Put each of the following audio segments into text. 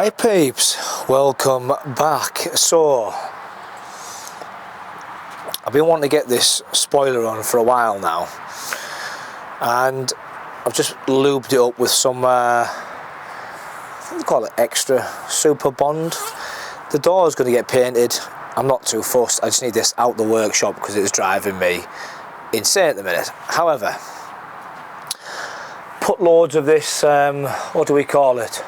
Right peeps, welcome back. So I've been wanting to get this spoiler on for a while now, and I've just lubed it up with some I think they call it extra super bond. The door is going to get painted. I'm not too fussed, I just need this out the workshop because it's driving me insane at the minute. However, put loads of this what do we call it,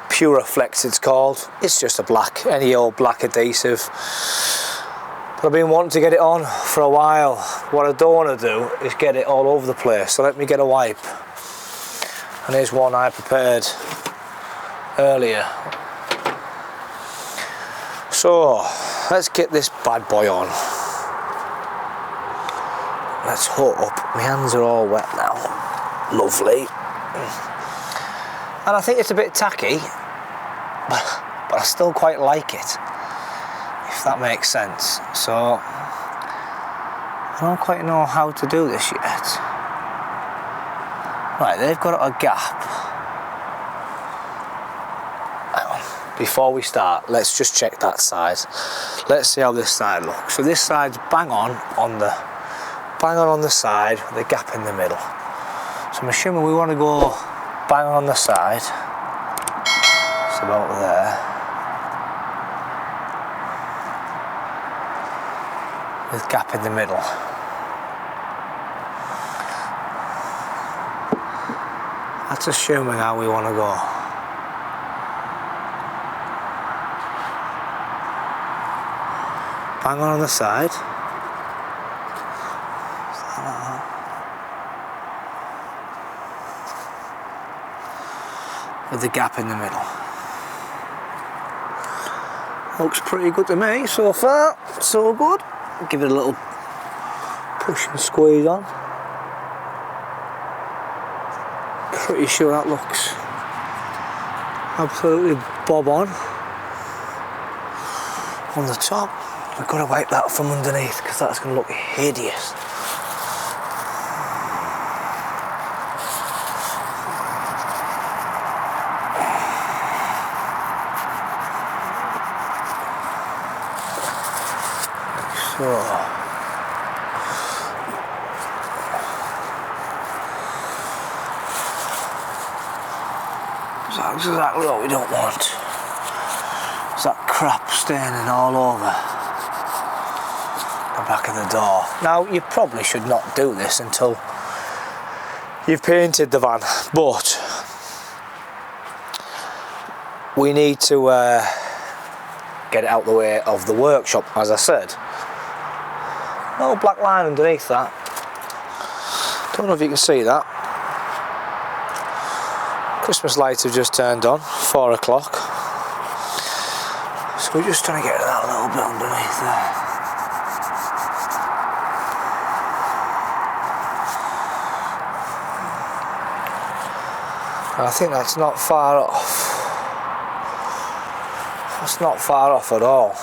Puraflex it's called. It's just a black, any old black adhesive, but I've been wanting to get it on for a while. What I don't want to do is get it all over the place, so let me get a wipe, and here's one I prepared earlier. So let's get this bad boy on. Let's hook up. My hands are all wet now. Lovely. And I think it's a bit tacky, but I still quite like it, if that makes sense. So I don't quite know how to do this yet. Right, they've got a gap. Hang on. Before we start, let's just check that side. Let's see how this side looks. So this side's bang on the side with a gap in the middle. So I'm assuming we want to go bang on the side. It's about there. With gap in the middle. That's assuming how we want to go. Bang on the side. With the gap in the middle. Looks pretty good to me so far, so good. Give it a little push and squeeze on. Pretty sure that looks absolutely bob on the top. We've got to wipe that from underneath because that's going to look hideous. So that's exactly what we don't want. It's that crap staining all over the back of the door. Now you probably should not do this until you've painted the van, but we need to get it out the way of the workshop, as I said. No black line underneath that. Don't know if you can see that. Christmas lights have just turned on, 4 o'clock. So we're just trying to get that little bit underneath there. And I think that's not far off. That's not far off at all.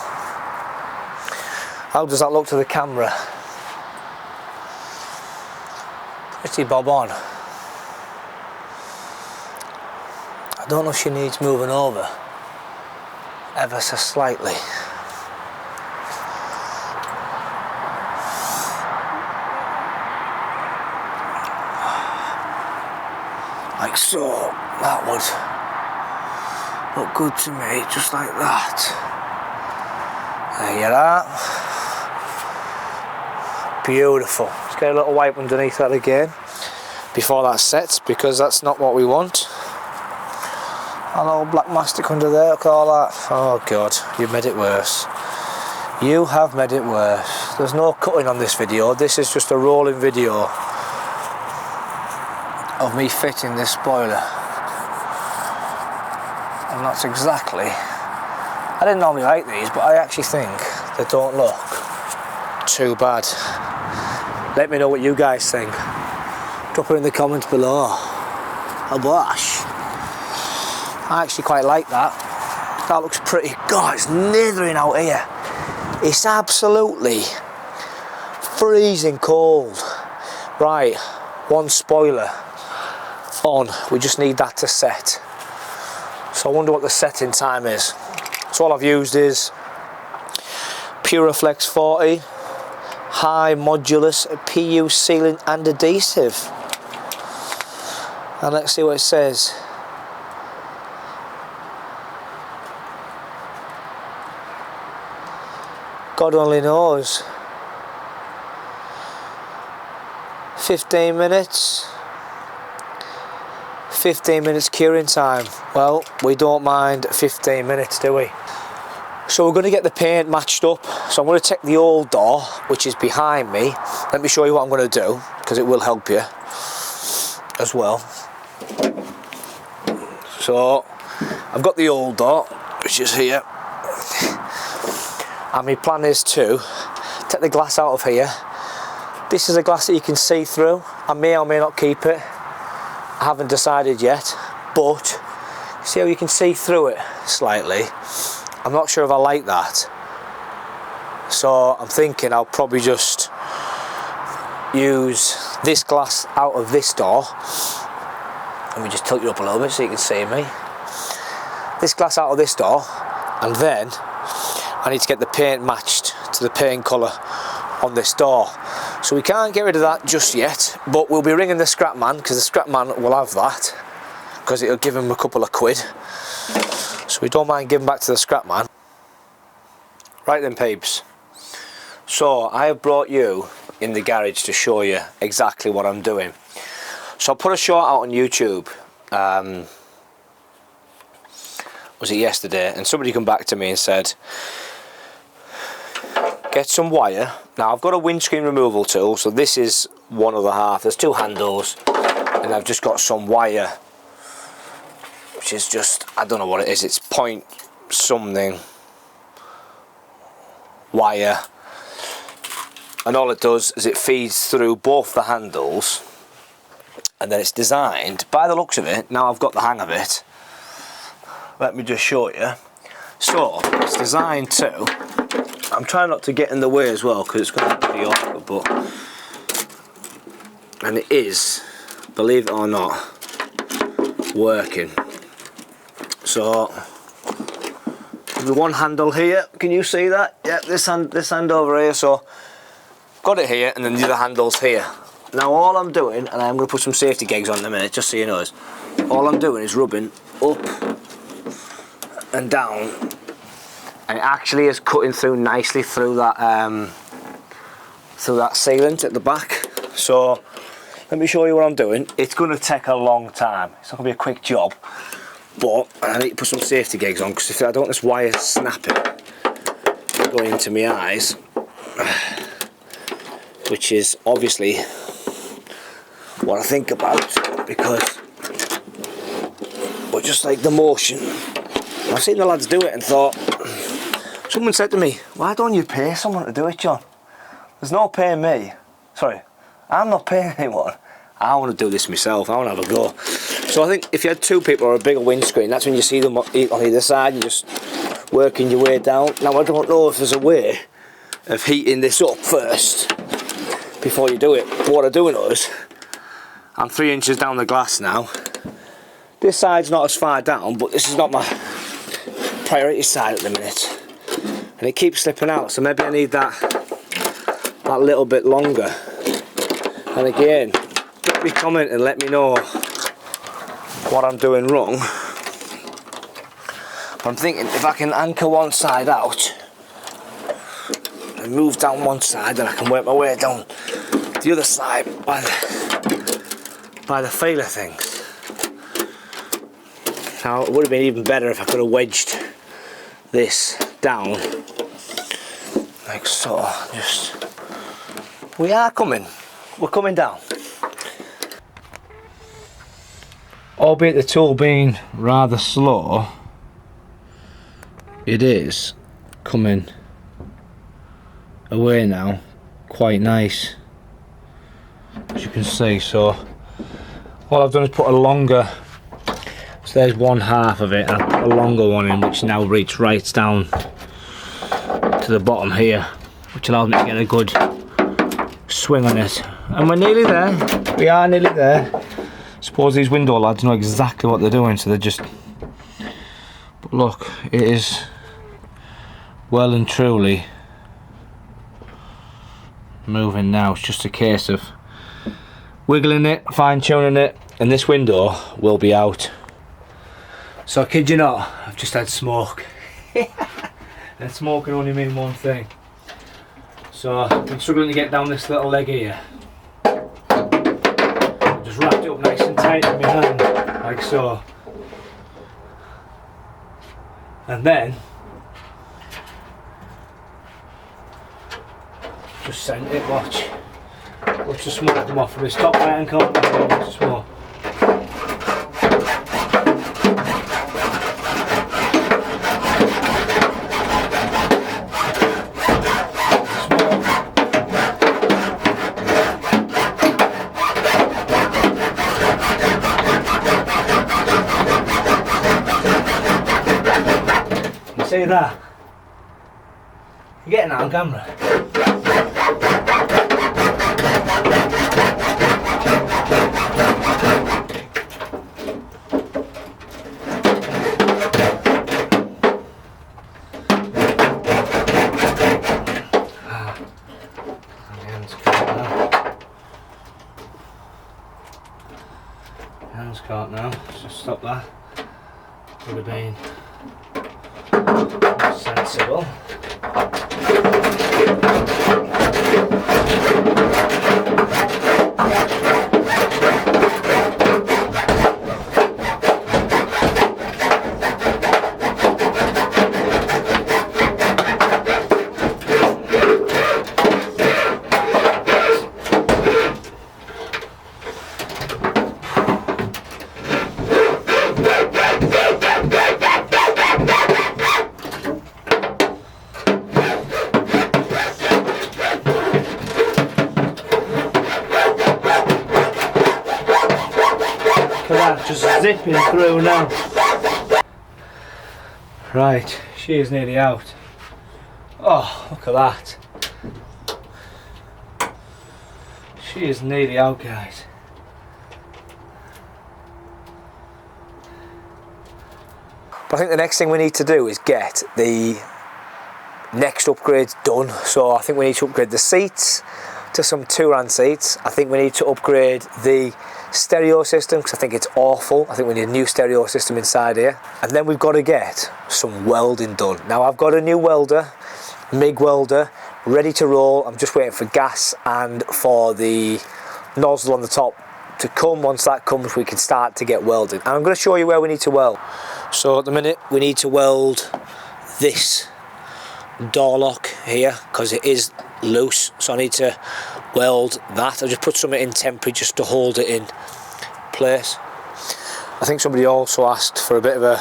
How does that look to the camera? Pretty bob on. I don't know if she needs moving over ever so slightly. Like so. That would look good to me, just like that. There you are. Beautiful. Let's get a little wipe underneath that again before that sets, because that's not what we want. A little black mastic under there, look at all that. Oh god, you've made it worse. You have made it worse. There's no cutting on this video. This is just a rolling video of me fitting this spoiler. And that's exactly... I didn't normally like these, but I actually think they don't look too bad. Let me know what you guys think. Drop it in the comments below. Oh gosh. I actually quite like that. That looks pretty. God, it's nithering out here. It's absolutely freezing cold. Right, one spoiler on. We just need that to set. So I wonder what the setting time is. So all I've used is Puraflex 40 high modulus PU sealant and adhesive. And let's see what it says. God only knows. 15 minutes. 15 minutes curing time. Well, we don't mind 15 minutes, do we? So we're going to get the paint matched up. So I'm going to take the old door, which is behind me. Let me show you what I'm going to do, because it will help you as well. So I've got the old door, which is here. And my plan is to take the glass out of here. This is a glass that you can see through. I may or may not keep it. I haven't decided yet, but see how you can see through it slightly? I'm not sure if I like that. So I'm thinking I'll probably just use this glass out of this door. Let me just tilt you up a little bit so you can see me. This glass out of this door, and then I need to get the paint matched to the paint colour on this door. So we can't get rid of that just yet, but we'll be ringing the scrap man, because the scrap man will have that, because it'll give him a couple of quid. So we don't mind giving back to the scrap man. Right then, peeps. So I have brought you in the garage to show you exactly what I'm doing. So I put a short out on YouTube. Was it yesterday? And somebody come back to me and said, get some wire. Now I've got a windscreen removal tool, so this is one other half. There's two handles, and I've just got some wire, which is just, I don't know what it is. It's point something wire, and all it does is it feeds through both the handles, and then it's designed, by the looks of it, now I've got the hang of it, let me just show you. So it's designed to, I'm trying not to get in the way as well, because it's going to be awkward, but, and it is, believe it or not, working. So the one handle here, can you see that? Yeah, this hand over here. So got it here, and then the other handle's here. Now all I'm doing, and I'm going to put some safety gigs on in a minute, just so you know, is all I'm doing is rubbing up and down, and it actually is cutting through nicely through that sealant at the back. So let me show you what I'm doing. It's going to take a long time. It's not going to be a quick job, but I need to put some safety gigs on, because if I don't want this wire snapping going into my eyes, which is obviously what I think about, because but just like the motion, I've seen the lads do it and thought, someone said to me, why don't you pay someone to do it, John? There's no paying me. Sorry, I'm not paying anyone. I want to do this myself. I want to have a go. So I think if you had two people or a bigger windscreen, that's when you see them on either side, you're just working your way down. Now I don't know if there's a way of heating this up first before you do it. But what I do know is, I'm 3 inches down the glass now. This side's not as far down, but this is not my priority side at the minute. And it keeps slipping out, so maybe I need that little bit longer. And again, drop me a comment and let me know what I'm doing wrong. But I'm thinking if I can anchor one side out and move down one side, then I can work my way down the other side by the feeler things. Now it would have been even better if I could have wedged this down like so. Just, we're coming down. Albeit the tool being rather slow, it is coming away now quite nice, as you can see. So what I've done is put a longer, so there's one half of it, and I put a longer one in, which now reaches right down to the bottom here, which allows me to get a good swing on it. And we're nearly there. We are nearly there. Suppose these window lads know exactly what they're doing, so they're just look, it is well and truly moving now. It's just a case of wiggling it, fine tuning it, and this window will be out. So I kid you not, I've just had smoke. And smoke can only mean one thing. So I've been struggling to get down this little leg here. Just wrapped it up nice and tight in my hand, like so. And then just sent it, watch the smoke come off from this top right hand corner, watch the smoke. See that? You're getting that on camera. Hands caught now. Let's just stop that. Would have been sensible. Just zipping through now. Right, she is nearly out. Oh, look at that. She is nearly out, guys. But I think the next thing we need to do is get the next upgrades done. So I think we need to upgrade the seats to some 2-rand seats. I think we need to upgrade the stereo system because I think it's awful. I think we need a new stereo system inside here. And then we've got to get some welding done. Now I've got a new welder, MIG welder, ready to roll. I'm just waiting for gas and for the nozzle on the top to come. Once that comes, we can start to get welding. And I'm going to show you where we need to weld. So at the minute we need to weld this door lock here because it is loose, so I need to weld that. I'll just put something in temporary just to hold it in place. I think somebody also asked for a bit of a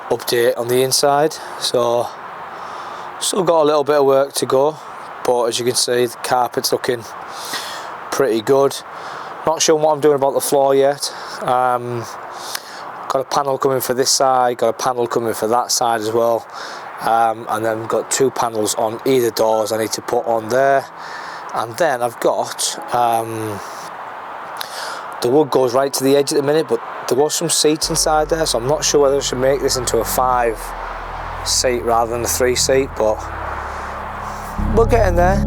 update on the inside, so still got a little bit of work to go, but as you can see the carpet's looking pretty good. Not sure what I'm doing about the floor yet. Got a panel coming for this side, got a panel coming for that side as well. And then we've got 2 panels on either doors I need to put on there. And then I've got, the wood goes right to the edge at the minute, but there was some seats inside there, so I'm not sure whether I should make this into a 5-seat rather than a 3-seat, but we're getting there.